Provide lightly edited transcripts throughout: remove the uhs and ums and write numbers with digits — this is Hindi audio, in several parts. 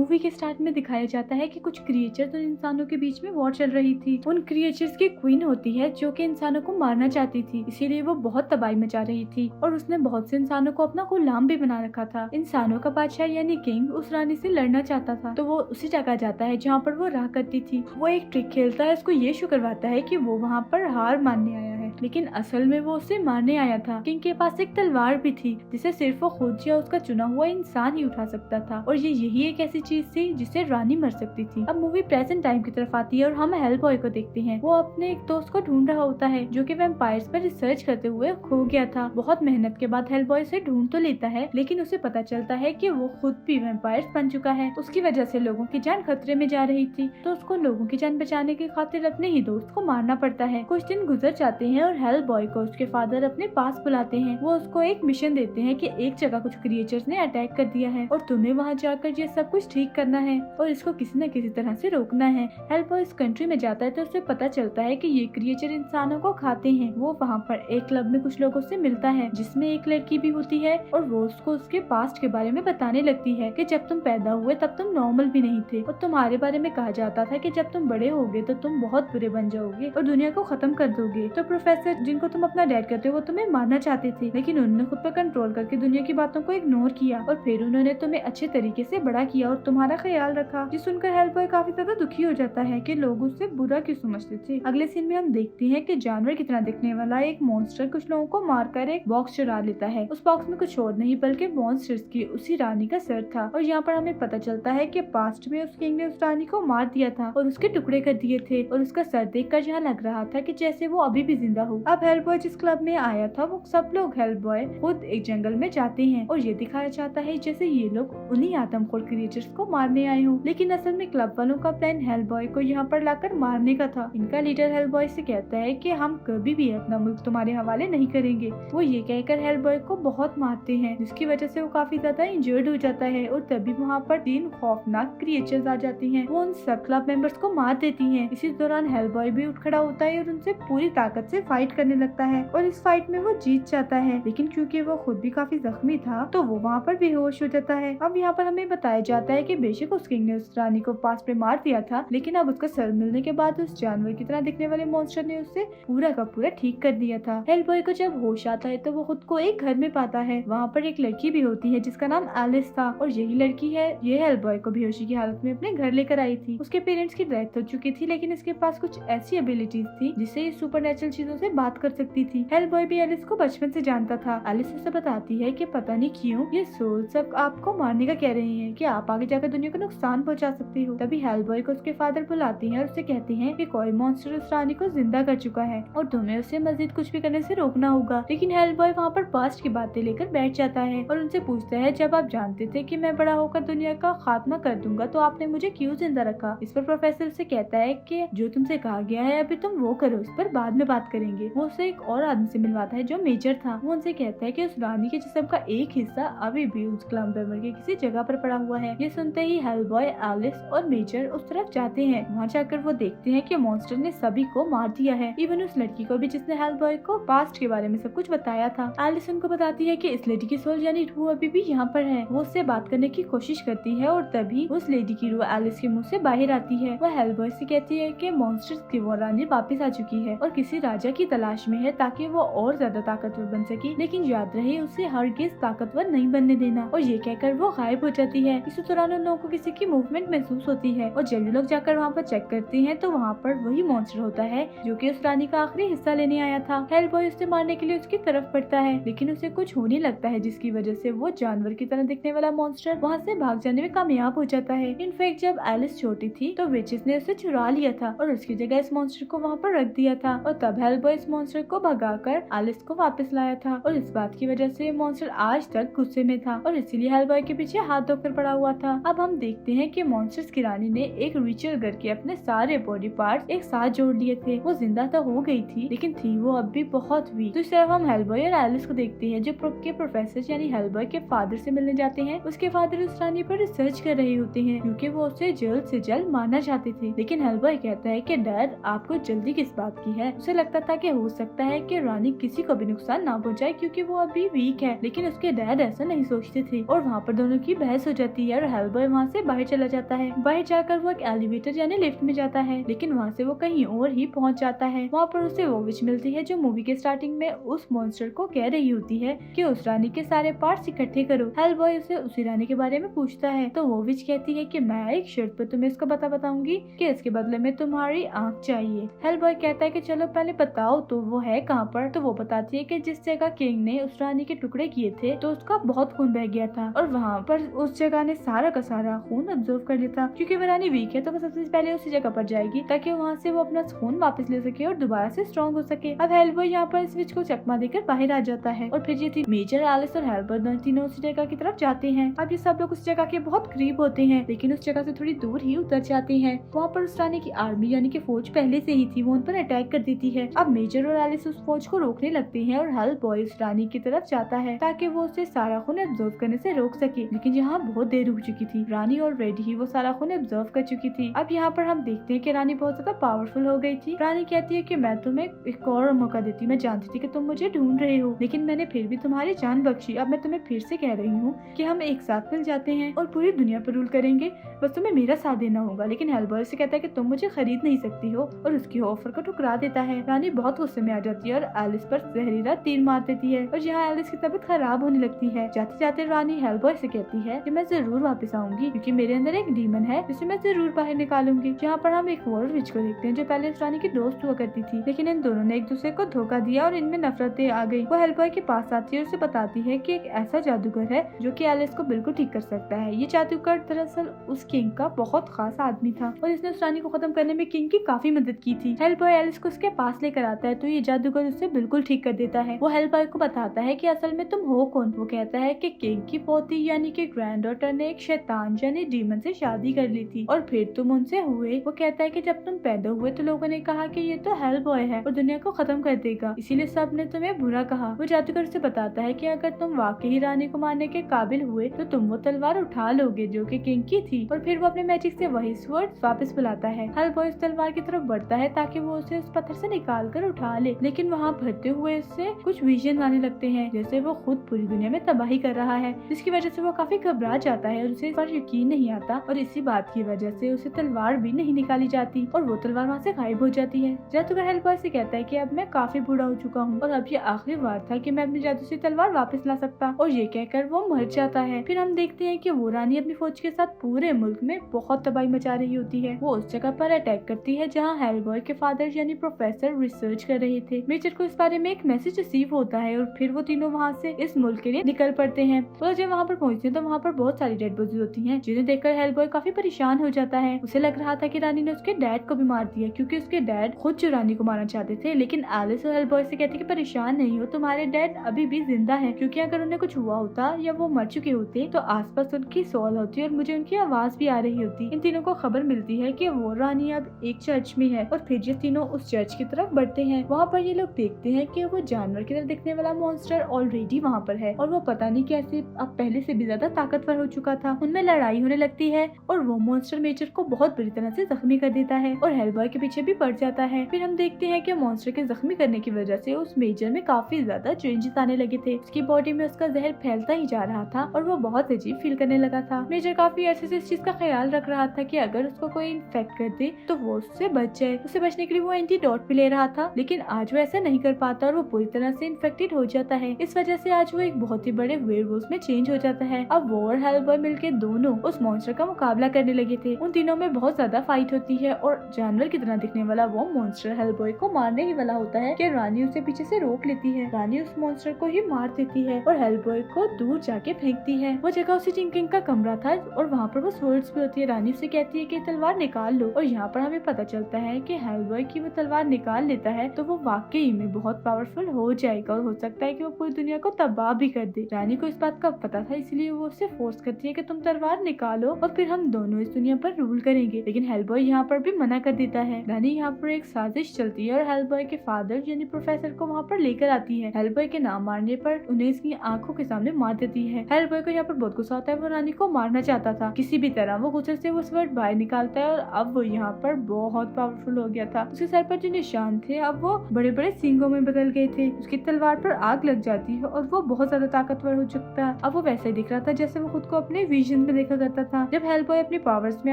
मूवी के स्टार्ट में दिखाया जाता है कि कुछ क्रिएचर्स और इंसानों के बीच में वॉर चल रही थी। उन क्रिएचर्स की क्वीन होती है जो कि इंसानों को मारना चाहती थी, इसीलिए वो बहुत तबाही मचा रही थी और उसने बहुत से इंसानों को अपना गुलाम भी बना रखा था। इंसानों का बादशाह यानी किंग उस रानी से लड़ना चाहता था, तो वो उसी जगह जाता है जहाँ पर वो रहा करती थी। वो एक ट्रिक खेलता है, उसको ये शो करवाता है कि वो वहाँ पर हार मानने आया है, लेकिन असल में वो उसे मारने आया था। किंग के पास एक तलवार भी थी जिसे सिर्फ वो खुद या उसका चुना हुआ इंसान ही उठा सकता था, और ये यही एक ऐसी चीज थी जिससे रानी मर सकती थी। अब मूवी प्रेजेंट टाइम की तरफ आती है और हम हेलबॉय को देखते हैं। वो अपने एक दोस्त को ढूंढ रहा होता है जो कि वैम्पायर्स पर रिसर्च करते हुए खो गया था। बहुत मेहनत के बाद हेलबॉय उसे ढूंढ तो लेता है, लेकिन उसे पता चलता है कि वो खुद भी वैम्पायर्स बन चुका है। उसकी वजह से लोगों की जान खतरे में जा रही थी, तो उसको लोगों की जान बचाने की खातिर अपने ही दोस्त को मारना पड़ता है। कुछ दिन गुजर जाते हैं और हेलबॉय को उसके फादर अपने पास बुलाते हैं। वो उसको एक मिशन देते हैं कि एक जगह कुछ क्रिएचर्स ने अटैक कर दिया है और तुम्हें वहाँ जाकर ये सब कुछ ठीक करना है और इसको किसी न किसी तरह से रोकना है। हेलबॉय इस कंट्री में जाता है तो उसे पता चलता है कि ये क्रिएचर इंसानों को खाते हैं। वो वहाँ पर एक क्लब में कुछ लोगों से मिलता है जिसमें एक लड़की भी होती है और वो उसको उसके पास्ट के बारे में बताने लगती है कि जब तुम पैदा हुए तब तुम नॉर्मल भी नहीं थे और तुम्हारे बारे में कहा जाता था कि जब तुम बड़े होगे तो तुम बहुत बुरे बन जाओगे और दुनिया को खत्म कर दोगे। तो प्रोफेसर जिनको तुम अपना डैड कहते हो वो तुम्हें मारना चाहते थे, लेकिन उन्होंने खुद पर कंट्रोल करके दुनिया की बातों को इग्नोर किया और फिर उन्होंने तुम्हें अच्छे तरीके से बड़ा किया और तुम्हारा ख्याल रखा। जिस सुनकर हेलबॉय काफी ज्यादा दुखी हो जाता है कि लोग उससे बुरा क्यों समझते थे। अगले सीन में हम देखते हैं कि जानवर की तरह दिखने वाला एक मॉन्स्टर कुछ लोगों को मारकर एक बॉक्स चुरा लेता है। उस बॉक्स में कुछ और नहीं बल्कि मॉन्स्टर्स की उसी रानी का सर था, और यहाँ पर हमें पता चलता है कि पास्ट में उस किंग ने उस रानी को मार दिया था और उसके टुकड़े कर दिए थे और उसका सर देखकर यहाँ लग रहा था कि जैसे वो अभी भी जिंदा हो। अब हेलबॉय जिस क्लब में आया था वो सब लोग हेलबॉय खुद एक जंगल में जाते हैं और ये दिखाया जाता है जैसे ये लोग उन्हीं आदमखोर क्रिएचर्स को मारने आए हों, लेकिन असल में क्लब वालों का प्लान हेलबॉय को यहाँ पर लाकर मारने का था। इनका लीडर हेलबॉय से कहता है कि हम कभी भी अपना मुल्क तुम्हारे हवाले नहीं करेंगे। वो ये कहकर हेलबॉय को बहुत मारते हैं जिसकी वजह से वो काफी ज्यादा इंजर्ड हो जाता है और तभी वहाँ पर 3 खौफनाक क्रिएचर्स आ जाती हैं। वो उन सब क्लब मेंबर्स को मार देती हैं। इसी दौरान हेलबॉय भी उठ खड़ा होता है और उनसे पूरी ताकत से फाइट करने लगता है और इस फाइट में वो जीत जाता है, लेकिन क्योंकि वो खुद भी काफी जख्मी था तो वो वहाँ पर बेहोश हो जाता है। अब यहाँ पर हमें बताया जाता है कि बेशक उस किंग ने उस रानी को पास पे मार दिया था, लेकिन अब उसका सर मिलने के बाद उस जानवर की तरह दिखने वाले मॉन्स्टर ने उससे पूरा का पूरा ठीक कर दिया था। हेलबॉय को जब होश आता है तो वो खुद को एक घर में पाता है। वहाँ पर एक लड़की भी होती है जिसका नाम एलिस था और यही लड़की है ये हेलबॉय को बेहोशी की हालत में अपने घर लेकर आई थी। उसके पेरेंट्स की डेथ हो चुकी थी, लेकिन इसके पास कुछ ऐसी एबिलिटीज थी जिससे ये सुपरनेचुरल चीजों से बात कर सकती थी। हेलबॉय भी एलिस को बचपन से जानता था। एलिस उसे बताती है कि पता नहीं क्यों ये सोल सब आपको मारने का कह रही है कि आप आगे जाकर दुनिया को नुकसान पहुंचा सकती हो। तभी हेलबॉय को उसके फादर बुलाती हैं और उसे कहती हैं कि कोई मॉन्स्टर उस रानी को जिंदा कर चुका है और तुम्हें उसे मजीद कुछ भी करने से रोकना होगा। लेकिन हेलबॉय वहाँ पर पास्ट की बातें लेकर बैठ जाता है और उनसे पूछता है जब आप जानते थे कि मैं बड़ा होकर दुनिया का खात्मा कर दूंगा तो आपने मुझे क्यों जिंदा रखा। इस पर प्रोफेसर से कहता है कि जो तुमसे कहा गया है अभी तुम वो करो, इस पर बाद में बात करेंगे। वो उसे एक और आदमी से मिलवाता है जो मेजर था। वो उनसे कहता है कि उस रानी के जिस्म का एक हिस्सा अभी भी उस क्लब मेंबर के किसी जगह पर पड़ा हुआ है। ये सुनते ही हेलबॉय, एलिस और मेजर उस तरफ जाते हैं। वहाँ जाकर वो देखते हैं कि मॉन्स्टर ने सभी को मार दिया है, इवन उस लड़की को भी जिसने हेलबॉय को पास्ट के बारे में सब कुछ बताया था। एलिस उनको बताती है कि इस लेडी की सोल यानी रूह अभी भी यहाँ पर है। वो उससे बात करने की कोशिश करती है और तभी उस लेडी की रूह एलिस के मुंह से बाहर आती है। वो हेलबॉय से कहती है कि मॉन्स्टर्स की वो रानी वापस आ चुकी है और किसी राजा की तलाश में है ताकि वो और ज्यादा ताकतवर बन सके, लेकिन याद रहे उसे हरगिज ताकतवर नहीं बनने देना। और ये कहकर वो गायब हो जाती है। इसी दौरान उन लोगों को किसी की मूवमेंट महसूस होती है और जब लोग जाकर वहाँ पर चेक करते हैं तो वहाँ पर वही मॉन्स्टर होता है जो कि उस रानी का आखिरी हिस्सा लेने आया था। हेलबॉय उसे मारने के लिए उसकी तरफ बढ़ता है, लेकिन उसे कुछ होने लगता है जिसकी वजह से वो जानवर की तरह दिखने वाला मॉन्स्टर वहाँ से भाग जाने में कामयाब हो जाता है। इनफैक्ट जब एलिस छोटी थी तो विचेस ने उसे चुरा लिया था और उसकी जगह इस मॉन्स्टर को वहाँ पर रख दिया था और तब हेलबॉय इस मॉन्स्टर को भगाकर एलिस को वापस लाया था और इस बात की वजह से मॉन्स्टर आज तक गुस्से में था और इसीलिए हेलबॉय के पीछे हाथ धोकर पड़ा हुआ था। अब हम देखते हैं कि मॉन्स्टर्स की रानी ने एक रिचुअल करके अपने सारे बॉडी पार्ट्स एक साथ जोड़ लिए थे। वो जिंदा तो हो गई थी लेकिन थी वो अब भी बहुत वीक। तो इस तरफ हम हेलबॉय और एलिस को देखते हैं जो के प्रोफेसर यानी हेलबॉय के फादर से मिलने जाते हैं। उसके फादर उस रानी पर रिसर्च कर रहे होते हैं क्योंकि वो उसे जल्द से जल्द मारना चाहते थे, लेकिन हेलबॉय कहता है कि डैड आपको जल्दी किस बात की है। उसे लगता था कि हो सकता है कि रानी किसी को भी नुकसान ना पहुंचाए क्योंकि वो अभी वीक है, लेकिन उसके डैड ऐसा नहीं सोचते थे और वहाँ पर दोनों की बहस हो जाती है और हेलबॉय वहाँ से बाहर चला जाता है। बाहर जाकर वो एक एलिवेटर यानी लिफ्ट में जाता है, लेकिन वहाँ से वो कहीं और ही पहुँच जाता है। वहाँ पर उसे वो विच मिलती है जो मूवी के स्टार्टिंग में उस मॉन्स्टर को कह रही होती है कि उस रानी के सारे पार्ट्स इकट्ठे करो। हेलबॉय उसे उसी रानी के बारे में पूछता है तो वो विच कहती है कि मैं एक शर्त पर तुम्हें इसका पता बताऊंगी कि इसके बदले में तुम्हारी आँख चाहिए। हेलबॉय कहता है कि चलो पहले बताओ तो वो है कहाँ पर। तो वो बताती है कि जिस जगह किंग ने उस रानी के टुकड़े किए थे तो उसका बहुत खून बह गया था और वहाँ पर उस जगह ने सारा का सारा खून ऑब्जर्व कर लिया था। क्योंकि वो रानी वीक है तो वो सबसे पहले उसी जगह पर जाएगी ताकि वहाँ से वो अपना खून वापस ले सके और दोबारा से स्ट्रॉन्ग हो सके। अब हेलबॉय यहाँ पर स्विच को चकमा देकर बाहर आ जाता है और फिर ये मेजर, एलिस और हेलबॉय तीनों उसी जगह की तरफ जाते हैं। अब ये सब लोग उस जगह के बहुत करीब होते हैं, लेकिन उस जगह से थोड़ी दूर ही उतर जाते हैं। वहाँ पर उस रानी की आर्मी यानी कि फौज पहले से ही थी, वो उन पर अटैक कर देती है। अब मेजर और एलिस उस फौज को रोकने लगते हैं और हेलबॉय उस रानी की तरफ जाता है ताकि वो उसे सारा खून एब्जॉर्ब करने से रोक सके, लेकिन यहाँ बहुत देर हो चुकी थी। रानी ऑलरेडी ही वो सारा खून एब्जॉर्ब कर चुकी थी। अब यहाँ पर हम देखते हैं कि रानी बहुत ज्यादा पावरफुल हो गई थी। रानी कहती है कि मैं तुम्हें एक और मौका देती, मैं जानती थी कि तुम मुझे ढूंढ रहे हो, लेकिन मैंने फिर भी तुम्हारी जान बख्शी। अब मैं तुम्हें फिर से कह रही हूँ कि हम एक साथ मिल जाते हैं और पूरी दुनिया पर रूल करेंगे, बस तुम्हें मेरा साथ देना होगा। लेकिन हेलबॉय से कहता है कि तुम मुझे खरीद नहीं सकती हो और उसकी ऑफर को ठुकरा देता है। रानी बहुत गुस्से में आ जाती है और एलिस पर जहरीला तीर मार देती है और यहाँ एलिस की तबीयत खराब होने लगती है। जाते जाते रानी हेलबॉय से कहती है कि मैं जरूर वापस आऊंगी क्योंकि मेरे अंदर एक डीमन है जिसे मैं जरूर बाहर निकालूंगी। यहाँ पर हम एक और विच को देखते हैं जो पहले इस रानी की दोस्त हुआ करती थी, लेकिन इन दोनों ने एक दूसरे को धोखा दिया और इनमें नफरतें आ गई। वो हेलबॉय के पास आती है और उसे बताती है कि एक ऐसा जादूगर है जो कि एलिस को बिल्कुल ठीक कर सकता है। ये जादूगर दरअसल उस किंग का बहुत खास आदमी था और इसने उस रानी को खत्म करने में किंग की काफी मदद की थी। हेलबॉय एलिस को उसके पास लेकर आता है तो ये जादूगर उसे बिल्कुल ठीक कर देता है। वो हेलबॉय को बताता है कि असल में तुम हो कौन। वो कहता है कि किंग की पोती यानी कि ग्रैंड डॉटर ने एक शैतान यानी डीमन से शादी कर ली थी और फिर तुम उनसे हुए। वो कहता है कि जब तुम पैदा हुए तो लोगों ने कहा कि ये तो हेलबॉय है और दुनिया को खत्म कर देगा, इसीलिए सब ने तुम्हें बुरा कहा। वो जादूगर उसे बताता है कि अगर तुम वाकई रानी को मारने के काबिल हुए तो तुम वो तलवार उठा लोगे जो कि किंग की थी। और फिर वो अपने मैजिक से वही स्वॉर्ड वापस बुलाता है। हेलबॉय उस तलवार की तरफ बढ़ता है ताकि वो उसे उस पत्थर से निकाल कर उठा ले, लेकिन वहाँ भरते हुए उससे कुछ विजन आने लगते हैं जैसे वो खुद पूरी दुनिया में तबाही कर रहा है, जिसकी वजह से वो काफी घबरा जाता है और उसे इस पर यकीन नहीं आता और इसी बात की वजह से उसे तलवार भी नहीं निकाली जाती और वो तलवार वहाँ से गायब हो जाती है। जादूगर हेलबॉय से कहता है कि अब मैं काफी बूढ़ा हो चुका हूँ और अब ये आखिरी बार था कि मैं अपनी जादू से तलवार वापस ला सकता, और ये कहकर वो मर जाता है। फिर हम देखते हैं कि वो रानी अपनी फौज के साथ पूरे मुल्क में बहुत तबाही मचा रही होती है। वो उस जगह पर अटैक करती है जहाँ हेलबॉय के फादर यानी प्रोफेसर रिसर्च कर रहे थे। मेजर को इस बारे में एक मैसेज रिसीव होता है और फिर वो तीनों वहाँ से इस मुल्क के लिए निकल पड़ते हैं। तो जब वहाँ पर पहुँचते हैं तो वहाँ पर बहुत सारी डेड बॉडीज होती हैं, जिन्हें देखकर हेलबॉय काफी परेशान हो जाता है। उसे लग रहा था कि रानी ने उसके डैड को भी मार दिया क्योंकि उसके डैड खुद जो रानी को मारना चाहते थे, लेकिन एलिस और हेलबॉय से कहती कि परेशान नहीं हो, तुम्हारे डैड अभी भी जिंदा है, क्योंकि अगर उन्हें कुछ हुआ होता या वो मर चुके होते तो आसपास उनकी सॉल होती और मुझे उनकी आवाज भी आ रही होती। इन तीनों को खबर मिलती है कि वो रानी अब एक चर्च में है और फिर ये तीनों उस चर्च की तरफ बढ़ते हैं। वहाँ पर ये लोग देखते हैं कि वो जानवर की तरह दिखने वाला मॉन्स्टर ऑलरेडी वहाँ पर है और वो पता नहीं कैसे अब पहले से भी ज्यादा ताकतवर हो चुका था। उनमें लड़ाई होने लगती है और वो मॉन्स्टर मेजर को बहुत बुरी तरह से जख्मी कर देता है और हेलबॉय के पीछे भी पड़ जाता है। फिर हम देखते हैं कि मॉन्स्टर के जख्मी करने की वजह से उस मेजर में काफी ज्यादा चेंजेस आने लगे थे। उसकी बॉडी में उसका जहर फैलता ही जा रहा था और वो बहुत अजीब फील करने लगा था। मेजर काफी अर्से से इस चीज का ख्याल रख रहा था कि अगर उसको कोई इन्फेक्ट कर दे तो वो उससे बच जाए। उससे बचने के लिए वो एंटीडोट भी ले रहा था, लेकिन आज वो ऐसा नहीं कर पाता और वो पूरी तरह से इन्फेक्टेड हो जाता है। इस वजह से आज वो एक बहुत ही बड़े वेयरवुल्फ में चेंज हो जाता है। अब वो और हेलबॉय मिलकर दोनों उस मॉन्स्टर का मुकाबला करने लगे थे। उन तीनों में बहुत ज्यादा फाइट होती है और जानवर की तरह दिखने वाला वो मॉन्स्टर हेलबॉय को मारने ही वाला होता है कि रानी उसे पीछे से रोक लेती है। रानी उस मॉन्स्टर को ही मार देती है और हेलबॉय को दूर जाके फेंकती है। वो जगह उसी किंग का कमरा था और वहाँ पर वो स्वर्ड्स भी होती है। रानी उसे कहती है कि तलवार निकाल लो और यहाँ पर हमें पता चलता है कि हेलबॉय की वो तलवार निकाल लेता है तो वो वाकई में बहुत पावरफुल हो जाएगा और हो सकता है कि वो पूरी दुनिया को तबाह भी कर दे। रानी को इस बात का पता था, इसलिए वो उसे फोर्स करती है कि तुम तलवार निकालो और फिर हम दोनों इस दुनिया पर रूल करेंगे। लेकिन हेलबॉय यहाँ पर भी मना कर देता है। रानी यहाँ पर एक साजिश चलती है और हेलबॉय के फादर यानी प्रोफेसर को वहाँ पर लेकर आती है। हेलबॉय के नाम मारने पर उन्हें इसकी आंखों के सामने मार देती है। हेलबॉय को यहाँ पर बहुत गुस्सा आता है। वो रानी को मारना चाहता था, किसी भी तरह वो गुस्से से वो स्वर्ड बाहर निकालता है और अब वो यहाँ पर बहुत पावरफुल हो गया था। उसके सर पर जो निशान थे अब वो बड़े बड़े सींगों में बदल गए थे। उसकी तलवार पर आग लग जाती है और वो बहुत ज्यादा ताकतवर हो चुका है। अब वो वैसे ही दिख रहा था जैसे वो खुद को अपने विजन में देखा करता था। जब हेलबॉय अपनी पावर्स में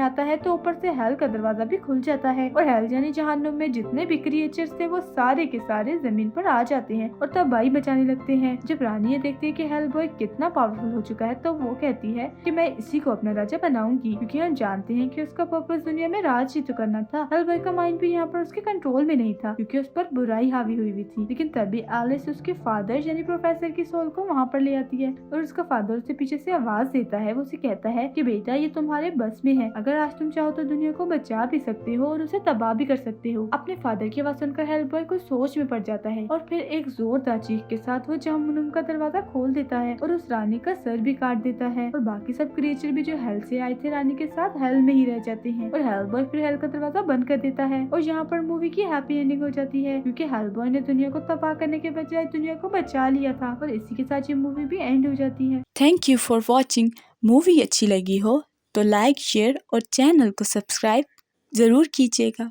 आता है तो ऊपर से हेल का दरवाजा भी खुल जाता है और हेल यानी जहन्नुम में जितने भी क्रिएचर्स थे वो सारे के सारे जमीन पर आ जाते हैं और तबाही मचाने लगते हैं। जब रानी ये देखती है कि हेलबॉय कितना पावरफुल हो चुका है तो वो कहती है कि मैं इसी को अपना राजा बनाऊंगी, क्योंकि हम जानते हैं कि उसका पर्पस दुनिया में राज ही तो करना था। हेलबॉय का माइंड भी यहाँ पर उसके कंट्रोल में नहीं था क्योंकि उस पर बुराई हावी हुई थी। लेकिन तभी एलिस उसके फादर यानी प्रोफेसर की सोल को वहाँ पर ले आती है और उसका फादर उसे पीछे से आवाज देता है। वो उसे कहता है कि बेटा ये तुम्हारे बस में है, अगर आज तुम चाहो तो दुनिया को बचा भी सकते हो और उसे तबाह भी कर सकते हो। अपने फादर की आवाज सुनकर हेलबॉय को सोच में पड़ जाता है और फिर एक जोरदार चीख के साथ वो जहन्नुम का दरवाजा खोल देता है और उस रानी का सर भी काट देता है और बाकी सब क्रिएचर भी जो हेल से आए थे रानी के साथ हेल में ही रह जाते हैं और हेलबॉय फिर हेल का दरवाजा बंद कर देता है। और यहाँ पर मूवी की हैप्पी एंडिंग हो जाती है क्योंकि हेलबॉय ने दुनिया को तबाह करने के बजाय दुनिया को बचा लिया था और इसी के साथ ये मूवी भी एंड हो जाती है। Thank you for watching. Movie अच्छी लगी हो तो लाइक, शेयर और चैनल को सब्सक्राइब जरूर कीजिएगा।